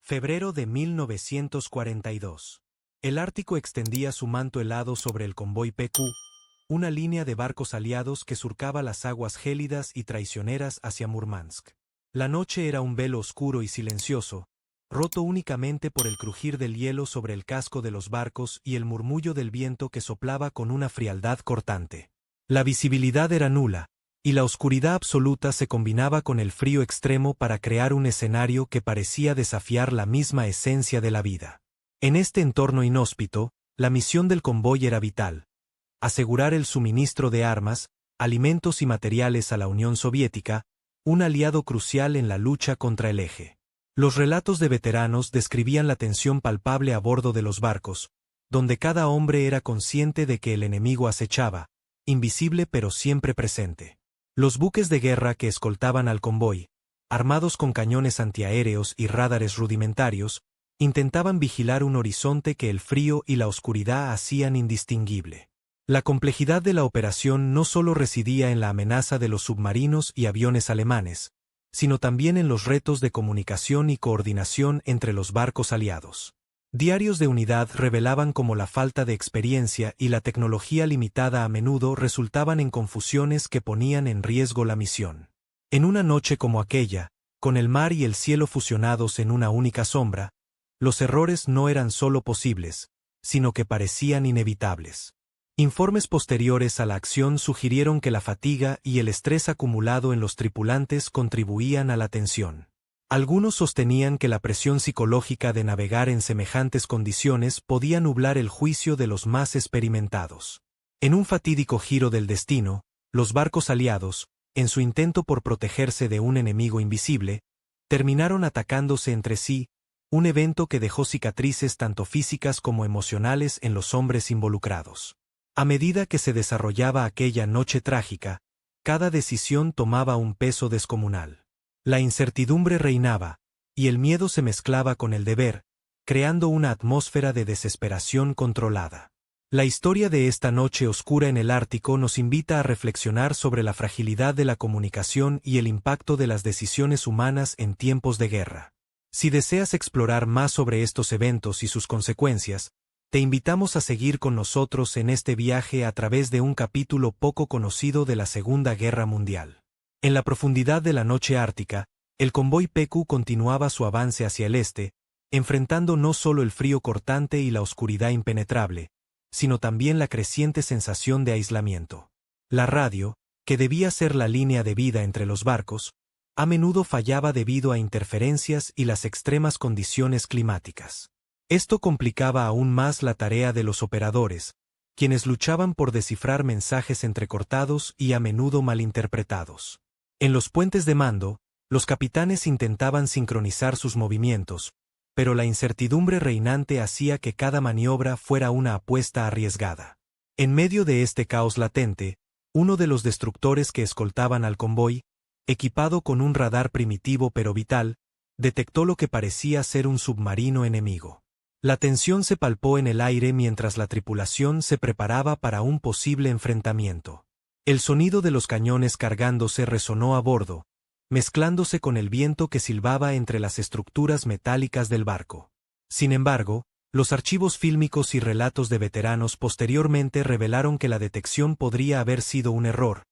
Febrero de 1942. El Ártico extendía su manto helado sobre el convoy PQ, una línea de barcos aliados que surcaba las aguas gélidas y traicioneras hacia Murmansk. La noche era un velo oscuro y silencioso, roto únicamente por el crujir del hielo sobre el casco de los barcos y el murmullo del viento que soplaba con una frialdad cortante. La visibilidad era nula, y la oscuridad absoluta se combinaba con el frío extremo para crear un escenario que parecía desafiar la misma esencia de la vida. En este entorno inhóspito, la misión del convoy era vital: asegurar el suministro de armas, alimentos y materiales a la Unión Soviética, un aliado crucial en la lucha contra el Eje. Los relatos de veteranos describían la tensión palpable a bordo de los barcos, donde cada hombre era consciente de que el enemigo acechaba, invisible pero siempre presente. Los buques de guerra que escoltaban al convoy, armados con cañones antiaéreos y rádares rudimentarios, intentaban vigilar un horizonte que el frío y la oscuridad hacían indistinguible. La complejidad de la operación no solo residía en la amenaza de los submarinos y aviones alemanes, sino también en los retos de comunicación y coordinación entre los barcos aliados. Diarios de unidad revelaban cómo la falta de experiencia y la tecnología limitada a menudo resultaban en confusiones que ponían en riesgo la misión. En una noche como aquella, con el mar y el cielo fusionados en una única sombra, los errores no eran solo posibles, sino que parecían inevitables. Informes posteriores a la acción sugirieron que la fatiga y el estrés acumulado en los tripulantes contribuían a la tensión. Algunos sostenían que la presión psicológica de navegar en semejantes condiciones podía nublar el juicio de los más experimentados. En un fatídico giro del destino, los barcos aliados, en su intento por protegerse de un enemigo invisible, terminaron atacándose entre sí, un evento que dejó cicatrices tanto físicas como emocionales en los hombres involucrados. A medida que se desarrollaba aquella noche trágica, cada decisión tomaba un peso descomunal. La incertidumbre reinaba, y el miedo se mezclaba con el deber, creando una atmósfera de desesperación controlada. La historia de esta noche oscura en el Ártico nos invita a reflexionar sobre la fragilidad de la comunicación y el impacto de las decisiones humanas en tiempos de guerra. Si deseas explorar más sobre estos eventos y sus consecuencias, te invitamos a seguir con nosotros en este viaje a través de un capítulo poco conocido de la Segunda Guerra Mundial. En la profundidad de la noche ártica, el convoy PQ continuaba su avance hacia el este, enfrentando no solo el frío cortante y la oscuridad impenetrable, sino también la creciente sensación de aislamiento. La radio, que debía ser la línea de vida entre los barcos, a menudo fallaba debido a interferencias y las extremas condiciones climáticas. Esto complicaba aún más la tarea de los operadores, quienes luchaban por descifrar mensajes entrecortados y a menudo malinterpretados. En los puentes de mando, los capitanes intentaban sincronizar sus movimientos, pero la incertidumbre reinante hacía que cada maniobra fuera una apuesta arriesgada. En medio de este caos latente, uno de los destructores que escoltaban al convoy, equipado con un radar primitivo pero vital, detectó lo que parecía ser un submarino enemigo. La tensión se palpó en el aire mientras la tripulación se preparaba para un posible enfrentamiento. El sonido de los cañones cargándose resonó a bordo, mezclándose con el viento que silbaba entre las estructuras metálicas del barco. Sin embargo, los archivos fílmicos y relatos de veteranos posteriormente revelaron que la detección podría haber sido un error,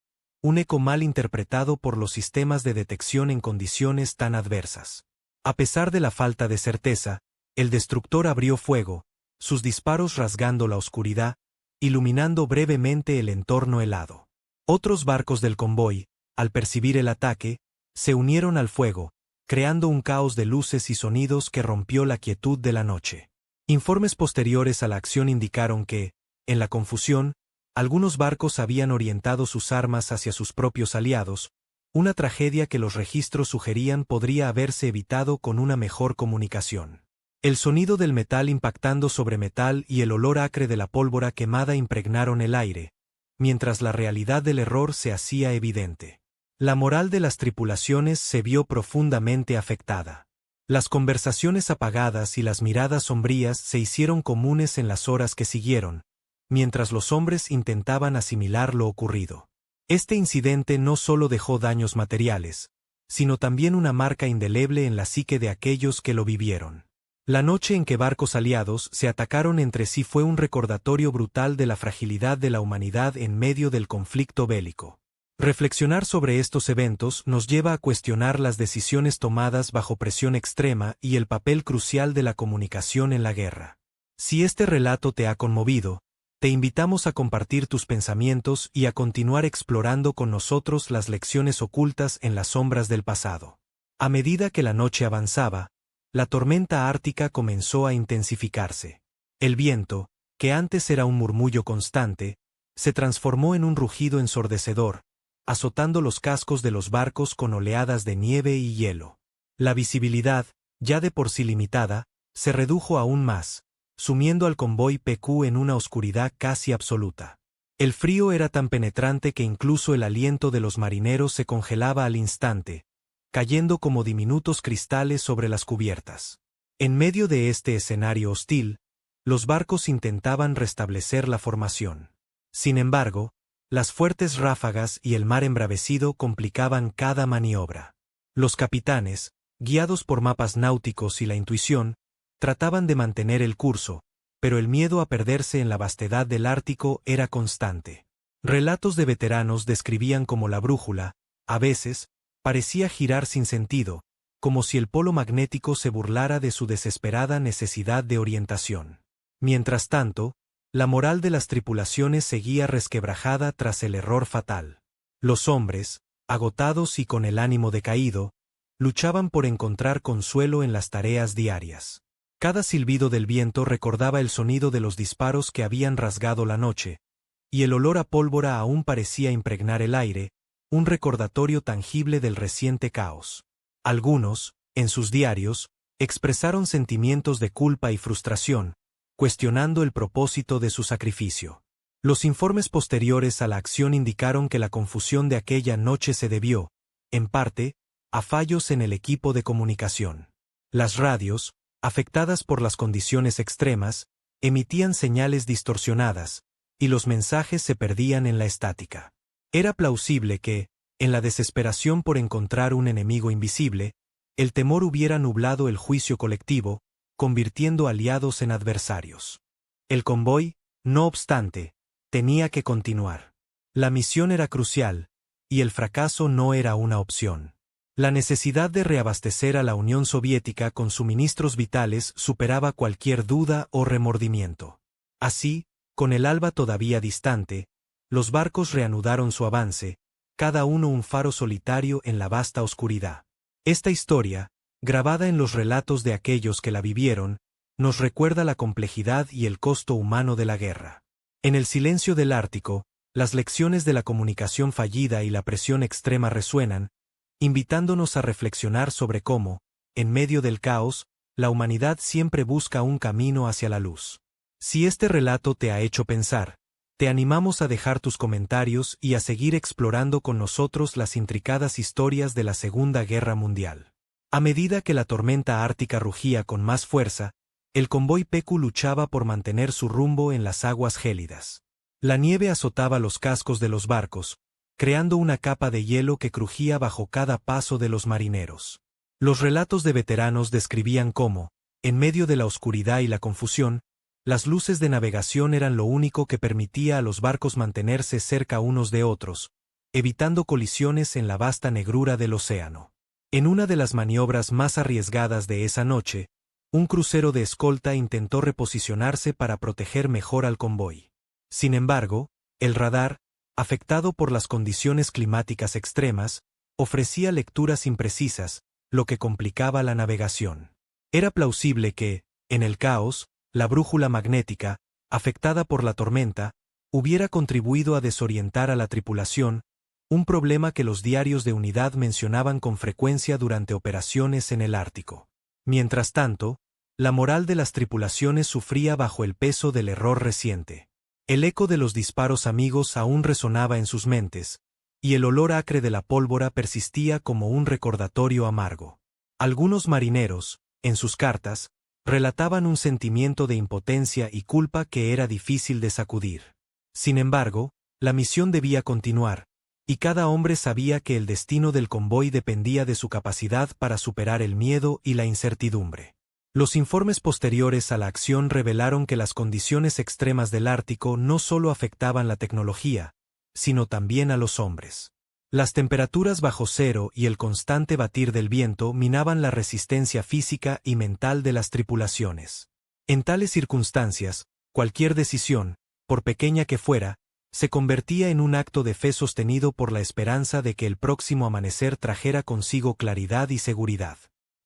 un eco mal interpretado por los sistemas de detección en condiciones tan adversas. A pesar de la falta de certeza, el destructor abrió fuego, sus disparos rasgando la oscuridad, iluminando brevemente el entorno helado. Otros barcos del convoy, al percibir el ataque, se unieron al fuego, creando un caos de luces y sonidos que rompió la quietud de la noche. Informes posteriores a la acción indicaron que, en la confusión, algunos barcos habían orientado sus armas hacia sus propios aliados, una tragedia que los registros sugerían podría haberse evitado con una mejor comunicación. El sonido del metal impactando sobre metal y el olor acre de la pólvora quemada impregnaron el aire, mientras la realidad del error se hacía evidente. La moral de las tripulaciones se vio profundamente afectada. Las conversaciones apagadas y las miradas sombrías se hicieron comunes en las horas que siguieron, mientras los hombres intentaban asimilar lo ocurrido. Este incidente no solo dejó daños materiales, sino también una marca indeleble en la psique de aquellos que lo vivieron. La noche en que barcos aliados se atacaron entre sí fue un recordatorio brutal de la fragilidad de la humanidad en medio del conflicto bélico. Reflexionar sobre estos eventos nos lleva a cuestionar las decisiones tomadas bajo presión extrema y el papel crucial de la comunicación en la guerra. Si este relato te ha conmovido, te invitamos a compartir tus pensamientos y a continuar explorando con nosotros las lecciones ocultas en las sombras del pasado. A medida que la noche avanzaba, la tormenta ártica comenzó a intensificarse. El viento, que antes era un murmullo constante, se transformó en un rugido ensordecedor, azotando los cascos de los barcos con oleadas de nieve y hielo. La visibilidad, ya de por sí limitada, se redujo aún más, sumiendo al convoy PQ en una oscuridad casi absoluta. El frío era tan penetrante que incluso el aliento de los marineros se congelaba al instante, cayendo como diminutos cristales sobre las cubiertas. En medio de este escenario hostil, los barcos intentaban restablecer la formación. Sin embargo, las fuertes ráfagas y el mar embravecido complicaban cada maniobra. Los capitanes, guiados por mapas náuticos y la intuición, trataban de mantener el curso, pero el miedo a perderse en la vastedad del Ártico era constante. Relatos de veteranos describían cómo la brújula, a veces, parecía girar sin sentido, como si el polo magnético se burlara de su desesperada necesidad de orientación. Mientras tanto, la moral de las tripulaciones seguía resquebrajada tras el error fatal. Los hombres, agotados y con el ánimo decaído, luchaban por encontrar consuelo en las tareas diarias. Cada silbido del viento recordaba el sonido de los disparos que habían rasgado la noche, y el olor a pólvora aún parecía impregnar el aire, un recordatorio tangible del reciente caos. Algunos, en sus diarios, expresaron sentimientos de culpa y frustración, cuestionando el propósito de su sacrificio. Los informes posteriores a la acción indicaron que la confusión de aquella noche se debió, en parte, a fallos en el equipo de comunicación. Las radios, afectadas por las condiciones extremas, emitían señales distorsionadas, y los mensajes se perdían en la estática. Era plausible que, en la desesperación por encontrar un enemigo invisible, el temor hubiera nublado el juicio colectivo, convirtiendo aliados en adversarios. El convoy, no obstante, tenía que continuar. La misión era crucial, y el fracaso no era una opción. La necesidad de reabastecer a la Unión Soviética con suministros vitales superaba cualquier duda o remordimiento. Así, con el alba todavía distante, los barcos reanudaron su avance, cada uno un faro solitario en la vasta oscuridad. Esta historia, grabada en los relatos de aquellos que la vivieron, nos recuerda la complejidad y el costo humano de la guerra. En el silencio del Ártico, las lecciones de la comunicación fallida y la presión extrema resuenan, invitándonos a reflexionar sobre cómo, en medio del caos, la humanidad siempre busca un camino hacia la luz. Si este relato te ha hecho pensar, te animamos a dejar tus comentarios y a seguir explorando con nosotros las intricadas historias de la Segunda Guerra Mundial. A medida que la tormenta ártica rugía con más fuerza, el convoy PQ luchaba por mantener su rumbo en las aguas gélidas. La nieve azotaba los cascos de los barcos, creando una capa de hielo que crujía bajo cada paso de los marineros. Los relatos de veteranos describían cómo, en medio de la oscuridad y la confusión, las luces de navegación eran lo único que permitía a los barcos mantenerse cerca unos de otros, evitando colisiones en la vasta negrura del océano. En una de las maniobras más arriesgadas de esa noche, un crucero de escolta intentó reposicionarse para proteger mejor al convoy. Sin embargo, el radar, afectado por las condiciones climáticas extremas, ofrecía lecturas imprecisas, lo que complicaba la navegación. Era plausible que, en el caos, la brújula magnética, afectada por la tormenta, hubiera contribuido a desorientar a la tripulación, un problema que los diarios de unidad mencionaban con frecuencia durante operaciones en el Ártico. Mientras tanto, la moral de las tripulaciones sufría bajo el peso del error reciente. El eco de los disparos amigos aún resonaba en sus mentes, y el olor acre de la pólvora persistía como un recordatorio amargo. Algunos marineros, en sus cartas, relataban un sentimiento de impotencia y culpa que era difícil de sacudir. Sin embargo, la misión debía continuar, y cada hombre sabía que el destino del convoy dependía de su capacidad para superar el miedo y la incertidumbre. Los informes posteriores a la acción revelaron que las condiciones extremas del Ártico no solo afectaban la tecnología, sino también a los hombres. Las temperaturas bajo cero y el constante batir del viento minaban la resistencia física y mental de las tripulaciones. En tales circunstancias, cualquier decisión, por pequeña que fuera, se convertía en un acto de fe sostenido por la esperanza de que el próximo amanecer trajera consigo claridad y seguridad.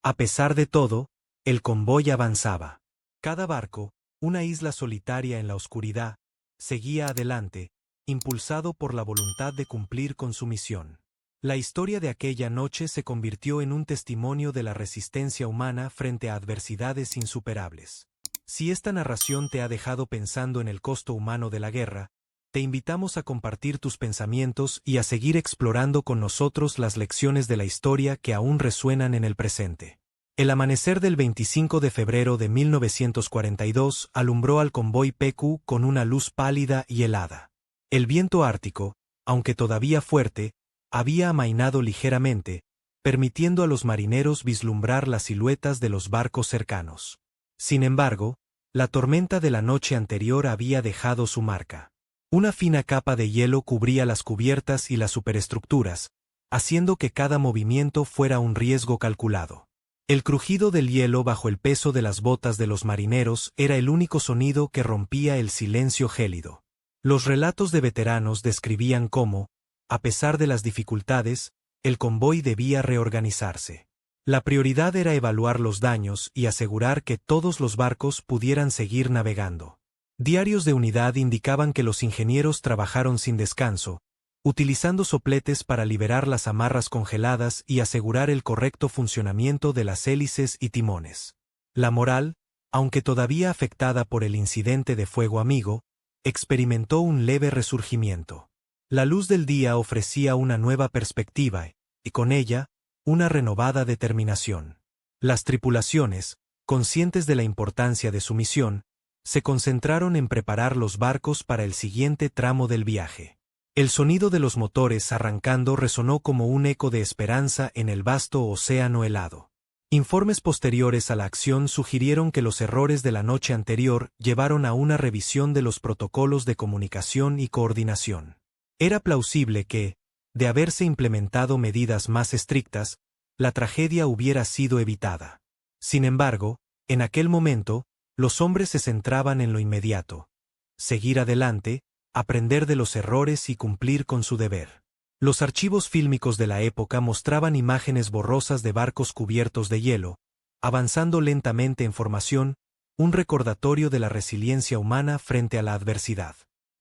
A pesar de todo, el convoy avanzaba. Cada barco, una isla solitaria en la oscuridad, seguía adelante, impulsado por la voluntad de cumplir con su misión. La historia de aquella noche se convirtió en un testimonio de la resistencia humana frente a adversidades insuperables. Si esta narración te ha dejado pensando en el costo humano de la guerra, te invitamos a compartir tus pensamientos y a seguir explorando con nosotros las lecciones de la historia que aún resuenan en el presente. El amanecer del 25 de febrero de 1942 alumbró al convoy PQ con una luz pálida y helada. El viento ártico, aunque todavía fuerte, había amainado ligeramente, permitiendo a los marineros vislumbrar las siluetas de los barcos cercanos. Sin embargo, la tormenta de la noche anterior había dejado su marca. Una fina capa de hielo cubría las cubiertas y las superestructuras, haciendo que cada movimiento fuera un riesgo calculado. El crujido del hielo bajo el peso de las botas de los marineros era el único sonido que rompía el silencio gélido. Los relatos de veteranos describían cómo, a pesar de las dificultades, el convoy debía reorganizarse. La prioridad era evaluar los daños y asegurar que todos los barcos pudieran seguir navegando. Diarios de unidad indicaban que los ingenieros trabajaron sin descanso, utilizando sopletes para liberar las amarras congeladas y asegurar el correcto funcionamiento de las hélices y timones. La moral, aunque todavía afectada por el incidente de fuego amigo, experimentó un leve resurgimiento. La luz del día ofrecía una nueva perspectiva y, con ella, una renovada determinación. Las tripulaciones, conscientes de la importancia de su misión, se concentraron en preparar los barcos para el siguiente tramo del viaje. El sonido de los motores arrancando resonó como un eco de esperanza en el vasto océano helado. Informes posteriores a la acción sugirieron que los errores de la noche anterior llevaron a una revisión de los protocolos de comunicación y coordinación. Era plausible que, de haberse implementado medidas más estrictas, la tragedia hubiera sido evitada. Sin embargo, en aquel momento, los hombres se centraban en lo inmediato: seguir adelante, aprender de los errores y cumplir con su deber. Los archivos fílmicos de la época mostraban imágenes borrosas de barcos cubiertos de hielo, avanzando lentamente en formación, un recordatorio de la resiliencia humana frente a la adversidad.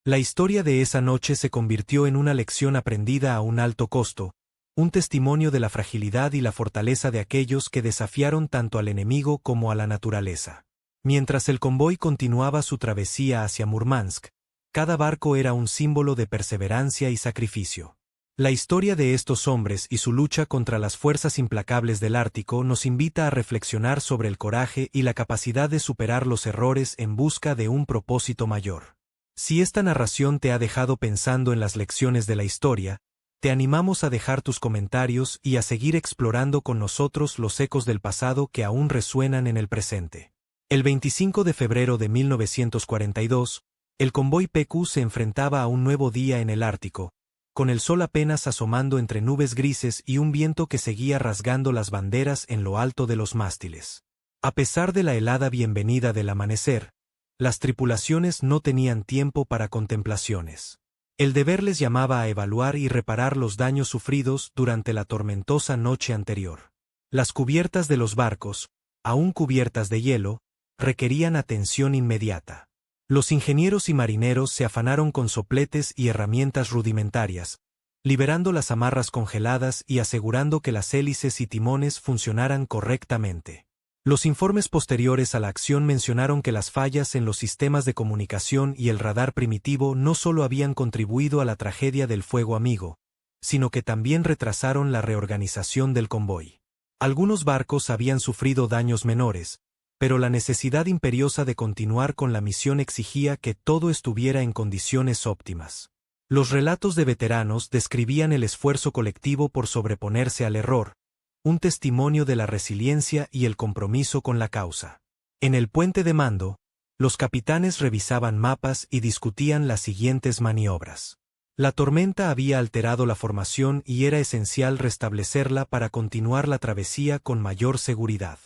La historia de esa noche se convirtió en una lección aprendida a un alto costo, un testimonio de la fragilidad y la fortaleza de aquellos que desafiaron tanto al enemigo como a la naturaleza. Mientras el convoy continuaba su travesía hacia Murmansk, cada barco era un símbolo de perseverancia y sacrificio. La historia de estos hombres y su lucha contra las fuerzas implacables del Ártico nos invita a reflexionar sobre el coraje y la capacidad de superar los errores en busca de un propósito mayor. Si esta narración te ha dejado pensando en las lecciones de la historia, te animamos a dejar tus comentarios y a seguir explorando con nosotros los ecos del pasado que aún resuenan en el presente. El 25 de febrero de 1942, el convoy PQ se enfrentaba a un nuevo día en el Ártico, con el sol apenas asomando entre nubes grises y un viento que seguía rasgando las banderas en lo alto de los mástiles. A pesar de la helada bienvenida del amanecer, las tripulaciones no tenían tiempo para contemplaciones. El deber les llamaba a evaluar y reparar los daños sufridos durante la tormentosa noche anterior. Las cubiertas de los barcos, aún cubiertas de hielo, requerían atención inmediata. Los ingenieros y marineros se afanaron con sopletes y herramientas rudimentarias, liberando las amarras congeladas y asegurando que las hélices y timones funcionaran correctamente. Los informes posteriores a la acción mencionaron que las fallas en los sistemas de comunicación y el radar primitivo no solo habían contribuido a la tragedia del fuego amigo, sino que también retrasaron la reorganización del convoy. Algunos barcos habían sufrido daños menores, pero la necesidad imperiosa de continuar con la misión exigía que todo estuviera en condiciones óptimas. Los relatos de veteranos describían el esfuerzo colectivo por sobreponerse al error, un testimonio de la resiliencia y el compromiso con la causa. En el puente de mando, los capitanes revisaban mapas y discutían las siguientes maniobras. La tormenta había alterado la formación y era esencial restablecerla para continuar la travesía con mayor seguridad.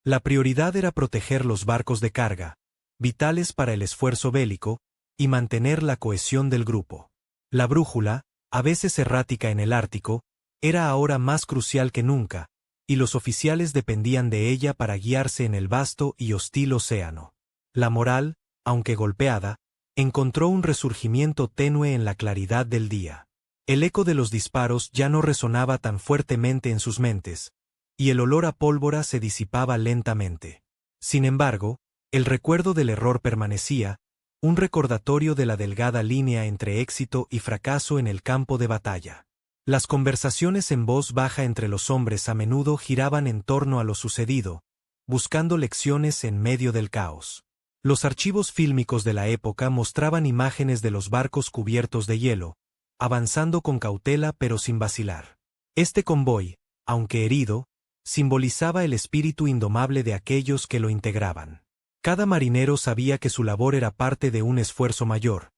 La prioridad era proteger los barcos de carga, vitales para el esfuerzo bélico, y mantener la cohesión del grupo. La brújula, a veces errática en el Ártico, era ahora más crucial que nunca, y los oficiales dependían de ella para guiarse en el vasto y hostil océano. La moral, aunque golpeada, encontró un resurgimiento tenue en la claridad del día. El eco de los disparos ya no resonaba tan fuertemente en sus mentes, y el olor a pólvora se disipaba lentamente. Sin embargo, el recuerdo del error permanecía, un recordatorio de la delgada línea entre éxito y fracaso en el campo de batalla. Las conversaciones en voz baja entre los hombres a menudo giraban en torno a lo sucedido, buscando lecciones en medio del caos. Los archivos fílmicos de la época mostraban imágenes de los barcos cubiertos de hielo, avanzando con cautela pero sin vacilar. Este convoy, aunque herido, simbolizaba el espíritu indomable de aquellos que lo integraban. Cada marinero sabía que su labor era parte de un esfuerzo mayor,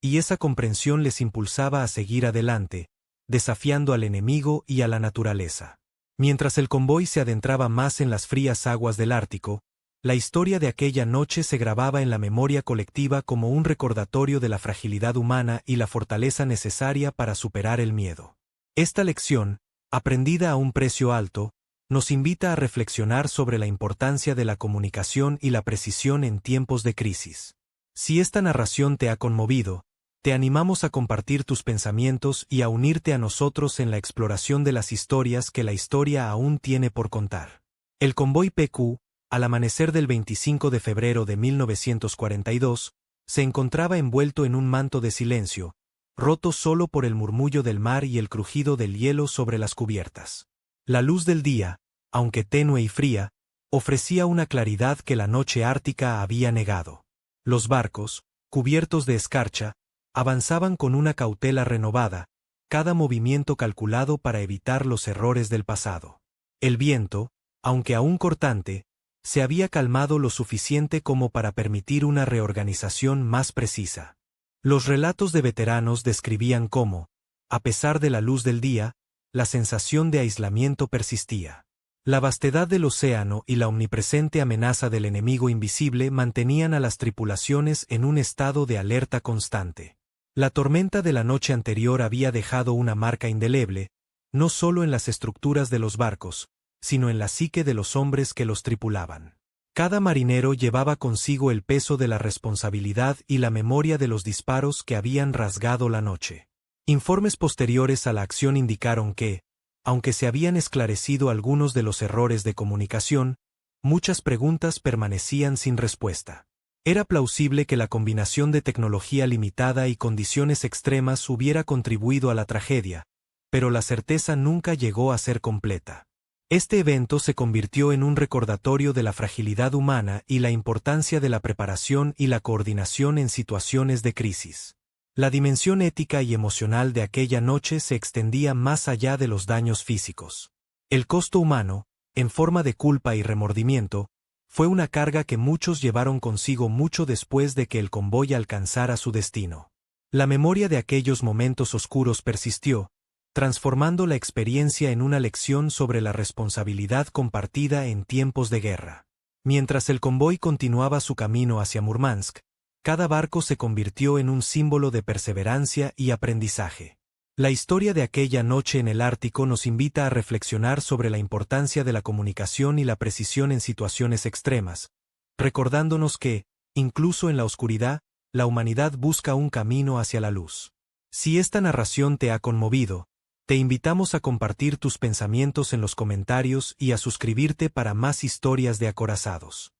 y esa comprensión les impulsaba a seguir adelante, desafiando al enemigo y a la naturaleza. Mientras el convoy se adentraba más en las frías aguas del Ártico, la historia de aquella noche se grababa en la memoria colectiva como un recordatorio de la fragilidad humana y la fortaleza necesaria para superar el miedo. Esta lección, aprendida a un precio alto, nos invita a reflexionar sobre la importancia de la comunicación y la precisión en tiempos de crisis. Si esta narración te ha conmovido, te animamos a compartir tus pensamientos y a unirte a nosotros en la exploración de las historias que la historia aún tiene por contar. El convoy PQ, al amanecer del 25 de febrero de 1942, se encontraba envuelto en un manto de silencio, roto solo por el murmullo del mar y el crujido del hielo sobre las cubiertas. La luz del día, aunque tenue y fría, ofrecía una claridad que la noche ártica había negado. Los barcos, cubiertos de escarcha, avanzaban con una cautela renovada, cada movimiento calculado para evitar los errores del pasado. El viento, aunque aún cortante, se había calmado lo suficiente como para permitir una reorganización más precisa. Los relatos de veteranos describían cómo, a pesar de la luz del día, la sensación de aislamiento persistía. La vastedad del océano y la omnipresente amenaza del enemigo invisible mantenían a las tripulaciones en un estado de alerta constante. La tormenta de la noche anterior había dejado una marca indeleble, no solo en las estructuras de los barcos, sino en la psique de los hombres que los tripulaban. Cada marinero llevaba consigo el peso de la responsabilidad y la memoria de los disparos que habían rasgado la noche. Informes posteriores a la acción indicaron que, aunque se habían esclarecido algunos de los errores de comunicación, muchas preguntas permanecían sin respuesta. Era plausible que la combinación de tecnología limitada y condiciones extremas hubiera contribuido a la tragedia, pero la certeza nunca llegó a ser completa. Este evento se convirtió en un recordatorio de la fragilidad humana y la importancia de la preparación y la coordinación en situaciones de crisis. La dimensión ética y emocional de aquella noche se extendía más allá de los daños físicos. El costo humano, en forma de culpa y remordimiento, fue una carga que muchos llevaron consigo mucho después de que el convoy alcanzara su destino. La memoria de aquellos momentos oscuros persistió, transformando la experiencia en una lección sobre la responsabilidad compartida en tiempos de guerra. Mientras el convoy continuaba su camino hacia Murmansk, cada barco se convirtió en un símbolo de perseverancia y aprendizaje. La historia de aquella noche en el Ártico nos invita a reflexionar sobre la importancia de la comunicación y la precisión en situaciones extremas, recordándonos que, incluso en la oscuridad, la humanidad busca un camino hacia la luz. Si esta narración te ha conmovido, te invitamos a compartir tus pensamientos en los comentarios y a suscribirte para más historias de acorazados.